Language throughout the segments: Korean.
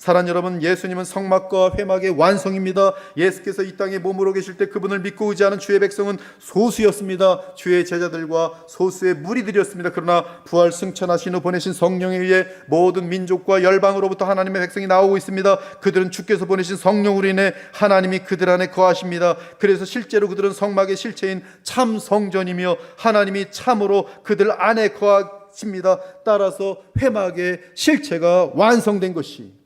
사랑하는 여러분, 예수님은 성막과 회막의 완성입니다. 예수께서 이 땅에 몸으로 계실 때 그분을 믿고 의지하는 주의 백성은 소수였습니다. 주의 제자들과 소수의 무리들이었습니다. 그러나 부활 승천하신 후 보내신 성령에 의해 모든 민족과 열방으로부터 하나님의 백성이 나오고 있습니다. 그들은 주께서 보내신 성령으로 인해 하나님이 그들 안에 거하십니다. 그래서 실제로 그들은 성막의 실체인 참 성전이며 하나님이 참으로 그들 안에 거하십니다. 따라서 회막의 실체가 완성된 것이,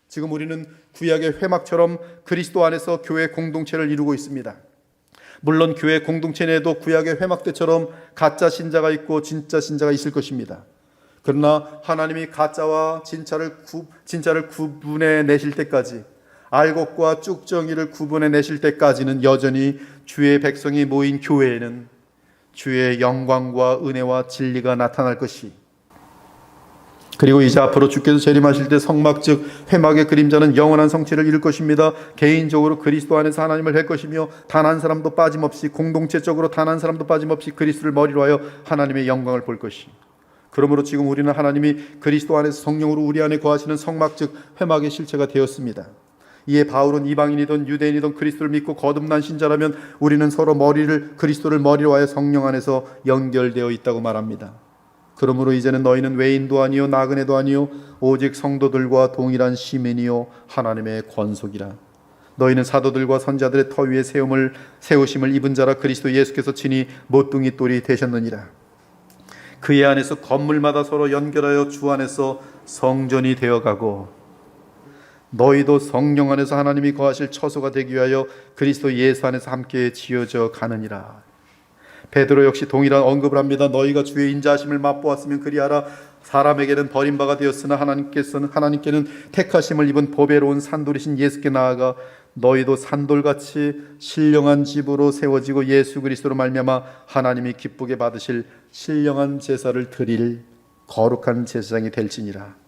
지금 우리는 구약의 회막처럼 그리스도 안에서 교회 공동체를 이루고 있습니다. 물론 교회 공동체 내에도 구약의 회막 때처럼 가짜 신자가 있고 진짜 신자가 있을 것입니다. 그러나 하나님이 가짜와 진짜를 구분해 내실 때까지, 알곡과 쭉정이를 구분해 내실 때까지는 여전히 주의 백성이 모인 교회에는 주의 영광과 은혜와 진리가 나타날 것이, 그리고 이제 앞으로 주께서 재림하실 때 성막 즉 회막의 그림자는 영원한 성취를 이룰 것입니다. 개인적으로 그리스도 안에서 하나님을 할 것이며 단 한 사람도 빠짐없이, 공동체적으로 단 한 사람도 빠짐없이 그리스도를 머리로 하여 하나님의 영광을 볼 것이. 그러므로 지금 우리는 하나님이 그리스도 안에서 성령으로 우리 안에 거하시는 성막 즉 회막의 실체가 되었습니다. 이에 바울은 이방인이든 유대인이든 그리스도를 믿고 거듭난 신자라면 우리는 서로 그리스도를 머리로 하여 성령 안에서 연결되어 있다고 말합니다. 그러므로 이제는 너희는 외인도 아니요 나그네도 아니요 오직 성도들과 동일한 시민이요 하나님의 권속이라. 너희는 사도들과 선자들의 터 위에 세우심을 입은 자라. 그리스도 예수께서 친히 모퉁이 돌이 되셨느니라. 그의 안에서 건물마다 서로 연결하여 주 안에서 성전이 되어가고, 너희도 성령 안에서 하나님이 거하실 처소가 되기 위하여 그리스도 예수 안에서 함께 지어져 가느니라. 베드로 역시 동일한 언급을 합니다. 너희가 주의 인자하심을 맛보았으면 그리하라. 사람에게는 버림바가 되었으나 하나님께는 택하심을 입은 보배로운 산돌이신 예수께 나아가 너희도 산돌같이 신령한 집으로 세워지고 예수 그리스도로 말미암아 하나님이 기쁘게 받으실 신령한 제사를 드릴 거룩한 제사장이 될지니라.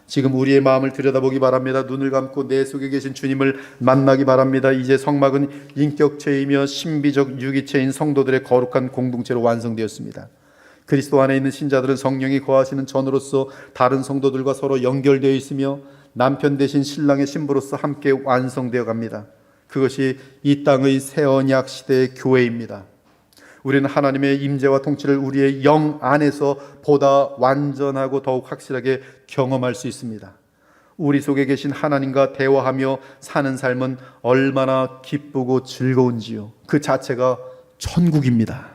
지금 우리의 마음을 들여다보기 바랍니다. 눈을 감고 내 속에 계신 주님을 만나기 바랍니다. 이제 성막은 인격체이며 신비적 유기체인 성도들의 거룩한 공동체로 완성되었습니다. 그리스도 안에 있는 신자들은 성령이 거하시는 전으로서 다른 성도들과 서로 연결되어 있으며 남편 대신 신랑의 신부로서 함께 완성되어 갑니다. 그것이 이 땅의 새 언약 시대의 교회입니다. 우리는 하나님의 임재와 통치를 우리의 영 안에서 보다 완전하고 더욱 확실하게 경험할 수 있습니다. 우리 속에 계신 하나님과 대화하며 사는 삶은 얼마나 기쁘고 즐거운지요. 그 자체가 천국입니다.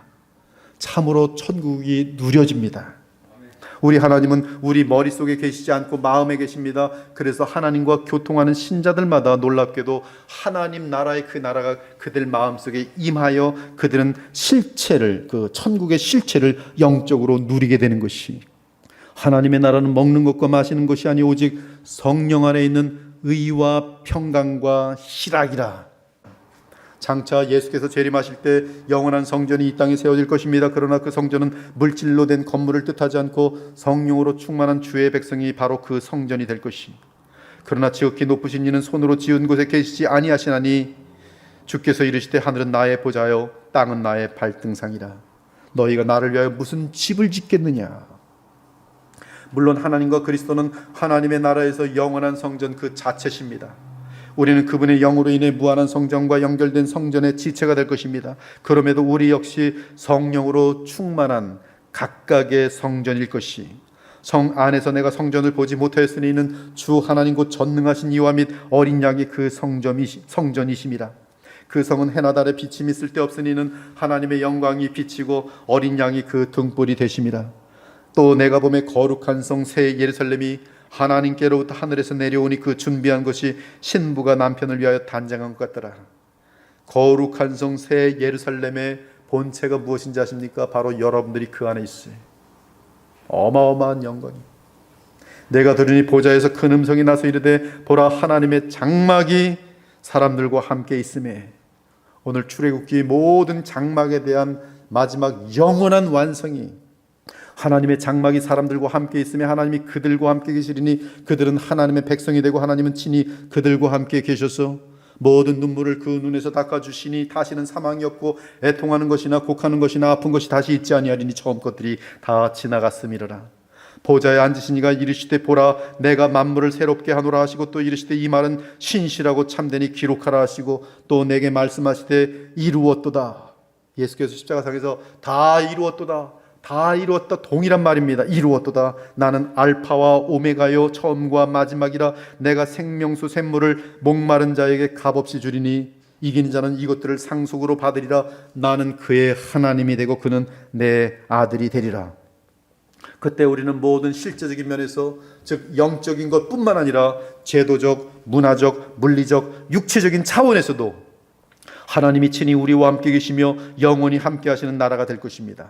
참으로 천국이 누려집니다. 우리 하나님은 우리 머릿속에 계시지 않고 마음에 계십니다. 그래서 하나님과 교통하는 신자들마다 놀랍게도 하나님 나라의 그 나라가 그들 마음속에 임하여 그들은 실체를, 그 천국의 실체를 영적으로 누리게 되는 것이, 하나님의 나라는 먹는 것과 마시는 것이 아니 오직 성령 안에 있는 의와 평강과 희락이라. 장차 예수께서 재림하실 때 영원한 성전이 이 땅에 세워질 것입니다. 그러나 그 성전은 물질로 된 건물을 뜻하지 않고 성령으로 충만한 주의 백성이 바로 그 성전이 될 것이. 그러나 지극히 높으신 이는 손으로 지은 곳에 계시지 아니하시나니 주께서 이르시되 하늘은 나의 보좌요 땅은 나의 발등상이라. 너희가 나를 위하여 무슨 집을 짓겠느냐. 물론 하나님과 그리스도는 하나님의 나라에서 영원한 성전 그 자체십니다. 우리는 그분의 영으로 인해 무한한 성전과 연결된 성전의 지체가 될 것입니다. 그럼에도 우리 역시 성령으로 충만한 각각의 성전일 것이, 성 안에서 내가 성전을 보지 못하였으니 이는 주 하나님 곧 전능하신 이와 및 어린 양이 그 성전이심이라. 그 성은 해나 달의 비침이 쓸데없으니 이는 하나님의 영광이 비치고 어린 양이 그 등불이 되심이라. 또 내가 보매 거룩한 성 새 예루살렘이 하나님께로부터 하늘에서 내려오니 그 준비한 것이 신부가 남편을 위하여 단장한 것 같더라. 거룩한 성 새 예루살렘의 본체가 무엇인지 아십니까? 바로 여러분들이 그 안에 있어요. 어마어마한 영광이. 내가 들으니 보좌에서 큰 음성이 나서 이르되 보라 하나님의 장막이 사람들과 함께 있음에. 오늘 출애굽기 모든 장막에 대한 마지막 영원한 완성이, 하나님의 장막이 사람들과 함께 있으며 하나님이 그들과 함께 계시리니 그들은 하나님의 백성이 되고 하나님은 친히 그들과 함께 계셔서 모든 눈물을 그 눈에서 닦아주시니 다시는 사망이 없고 애통하는 것이나 곡하는 것이나 아픈 것이 다시 있지 아니하리니 처음 것들이 다 지나갔음이로라. 보좌에 앉으신 이가 이르시되 보라 내가 만물을 새롭게 하노라 하시고 또 이르시되 이 말은 신실하고 참되니 기록하라 하시고 또 내게 말씀하시되 이루었도다. 예수께서 십자가상에서 다 이루었도다, 다 이루었다 동일한 말입니다. 이루었도다. 나는 알파와 오메가요 처음과 마지막이라. 내가 생명수 샘물을 목마른 자에게 값없이 주리니 이기는 자는 이것들을 상속으로 받으리라. 나는 그의 하나님이 되고 그는 내 아들이 되리라. 그때 우리는 모든 실제적인 면에서 즉 영적인 것뿐만 아니라 제도적, 문화적, 물리적, 육체적인 차원에서도 하나님이 친히 우리와 함께 계시며 영원히 함께 하시는 나라가 될 것입니다.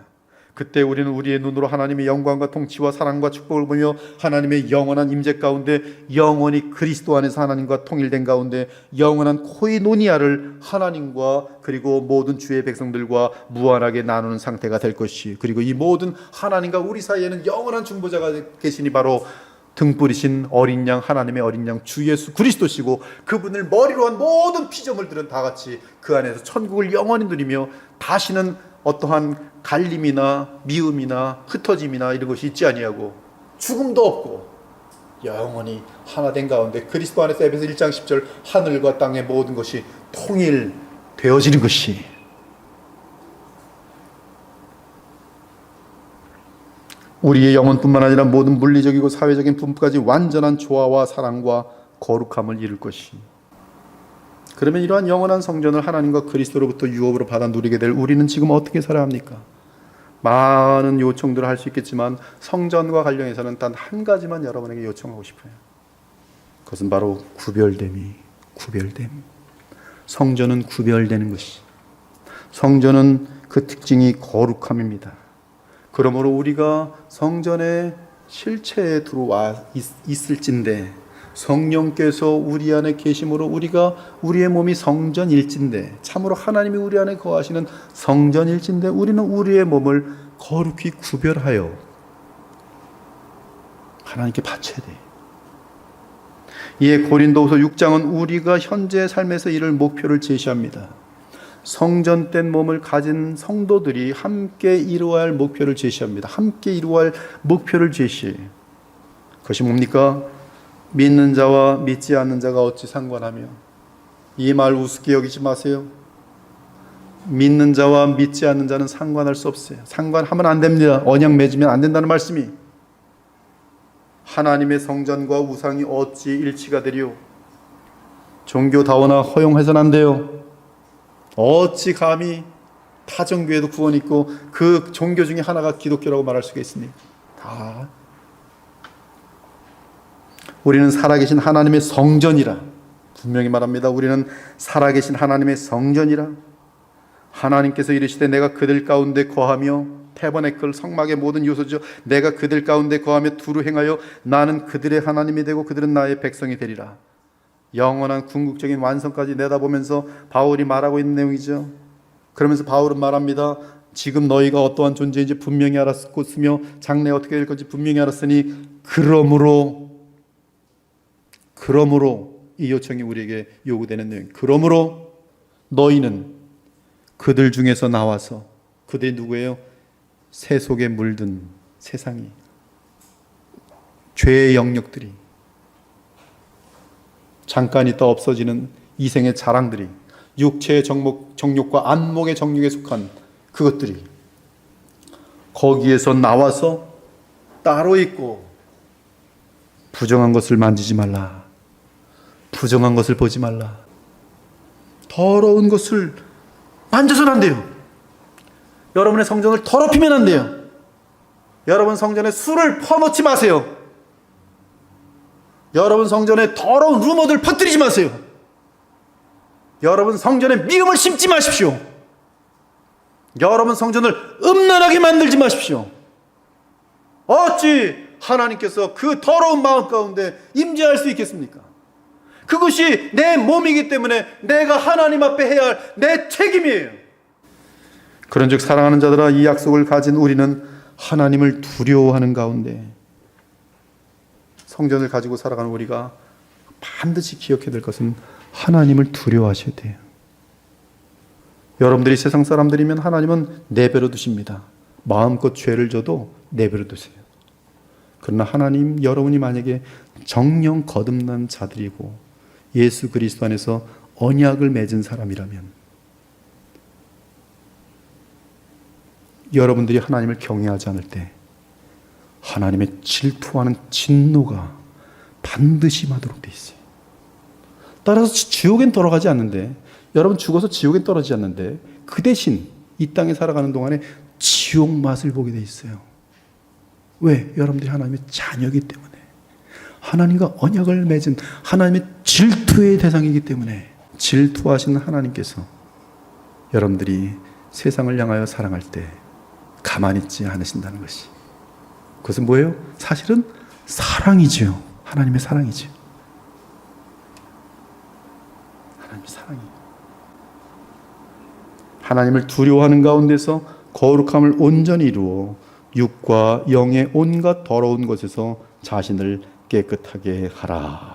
그때 우리는 우리의 눈으로 하나님의 영광과 통치와 사랑과 축복을 보며 하나님의 영원한 임재 가운데 영원히 그리스도 안에서 하나님과 통일된 가운데 영원한 코이노니아를 하나님과 그리고 모든 주의 백성들과 무한하게 나누는 상태가 될 것이, 그리고 이 모든 하나님과 우리 사이에는 영원한 중보자가 계시니 바로 등불이신 어린 양, 하나님의 어린 양 주 예수 그리스도시고 그분을 머리로 한 모든 피조물들은 다 같이 그 안에서 천국을 영원히 누리며 다시는 어떠한 갈림이나 미움이나 흩어짐이나 이런 것이 있지 아니하고 죽음도 없고 영원히 하나 된 가운데 그리스도 안에서 에베소 1장 10절 하늘과 땅의 모든 것이 통일되어지는 것이, 우리의 영혼뿐만 아니라 모든 물리적이고 사회적인 분까지 완전한 조화와 사랑과 거룩함을 이룰 것이. 그러면 이러한 영원한 성전을 하나님과 그리스도로부터 유업으로 받아 누리게 될 우리는 지금 어떻게 살아야 합니까? 많은 요청들을 할 수 있겠지만 성전과 관련해서는 단 한 가지만 여러분에게 요청하고 싶어요. 그것은 바로 구별됨. 성전은 구별되는 것이, 성전은 그 특징이 거룩함입니다. 그러므로 우리가 성전의 실체에 들어와 있을진데 성령께서 우리 안에 계심으로 우리가 우리의 몸이 성전일진데, 참으로 하나님이 우리 안에 거하시는 성전일진데 우리는 우리의 몸을 거룩히 구별하여 하나님께 바쳐야 돼. 이에 고린도후서 6장은 우리가 현재 삶에서 이를 목표를 제시합니다. 성전된 몸을 가진 성도들이 함께 이루어야 할 목표를 제시합니다. 함께 이루어야 할 목표를 제시해. 그것이 뭡니까? 믿는 자와 믿지 않는 자가 어찌 상관하며. 이 말 우습게 여기지 마세요. 믿는 자와 믿지 않는 자는 상관할 수 없어요. 상관하면 안 됩니다. 언약 맺으면 안 된다는 말씀이. 하나님의 성전과 우상이 어찌 일치가 되리요? 종교다워나 허용해서는 안 돼요. 어찌 감히 타 종교에도 구원이 있고 그 종교 중에 하나가 기독교라고 말할 수가 있습니까? 다 우리는 살아계신 하나님의 성전이라 분명히 말합니다. 우리는 살아계신 하나님의 성전이라. 하나님께서 이르시되 내가 그들 가운데 거하며, 태버네클 성막의 모든 요소죠. 내가 그들 가운데 거하며 두루 행하여 나는 그들의 하나님이 되고 그들은 나의 백성이 되리라. 영원한 궁극적인 완성까지 내다보면서 바울이 말하고 있는 내용이죠. 그러면서 바울은 말합니다. 지금 너희가 어떠한 존재인지 분명히 알았으며 장래 어떻게 될 건지 분명히 알았으니 그러므로 이 요청이 우리에게 요구되는 내용. 그러므로 너희는 그들 중에서 나와서, 그들이 누구예요? 새 속에 물든 세상이, 죄의 영역들이, 잠깐 있다 없어지는 이생의 자랑들이, 육체의 정욕과 안목의 정욕에 속한 그것들이 거기에서 나와서 따로 있고, 부정한 것을 만지지 말라, 부정한 것을 보지 말라, 더러운 것을 만져서는 안 돼요. 여러분의 성전을 더럽히면 안 돼요. 여러분 성전에 술을 퍼놓지 마세요. 여러분 성전에 더러운 루머들 퍼뜨리지 마세요. 여러분 성전에 미움을 심지 마십시오. 여러분 성전을 음란하게 만들지 마십시오. 어찌 하나님께서 그 더러운 마음 가운데 임재할 수 있겠습니까? 그것이 내 몸이기 때문에 내가 하나님 앞에 해야 할 내 책임이에요. 그런즉 사랑하는 자들아, 이 약속을 가진 우리는 하나님을 두려워하는 가운데, 성전을 가지고 살아가는 우리가 반드시 기억해야 될 것은 하나님을 두려워하셔야 돼요. 여러분들이 세상 사람들이면 하나님은 내버려 두십니다. 마음껏 죄를 져도 내버려 두세요. 그러나 하나님, 여러분이 만약에 정령 거듭난 자들이고 예수 그리스도 안에서 언약을 맺은 사람이라면 여러분들이 하나님을 경외하지 않을 때 하나님의 질투하는 진노가 반드시 임하도록 돼 있어요. 따라서 지옥엔 돌아가지 않는데, 여러분 죽어서 지옥엔 떨어지지 않는데 그 대신 이 땅에 살아가는 동안에 지옥 맛을 보게 돼 있어요. 왜? 여러분들이 하나님의 자녀이기 때문에, 하나님과 언약을 맺은 하나님의 질투의 대상이기 때문에. 질투하시는 하나님께서 여러분들이 세상을 향하여 사랑할 때 가만히 있지 않으신다는 것이, 그것은 뭐예요? 사실은 사랑이죠. 하나님의 사랑이죠. 하나님의 사랑이에요. 하나님을 두려워하는 가운데서 거룩함을 온전히 이루어 육과 영의 온갖 더러운 것에서 자신을 깨끗하게 하라.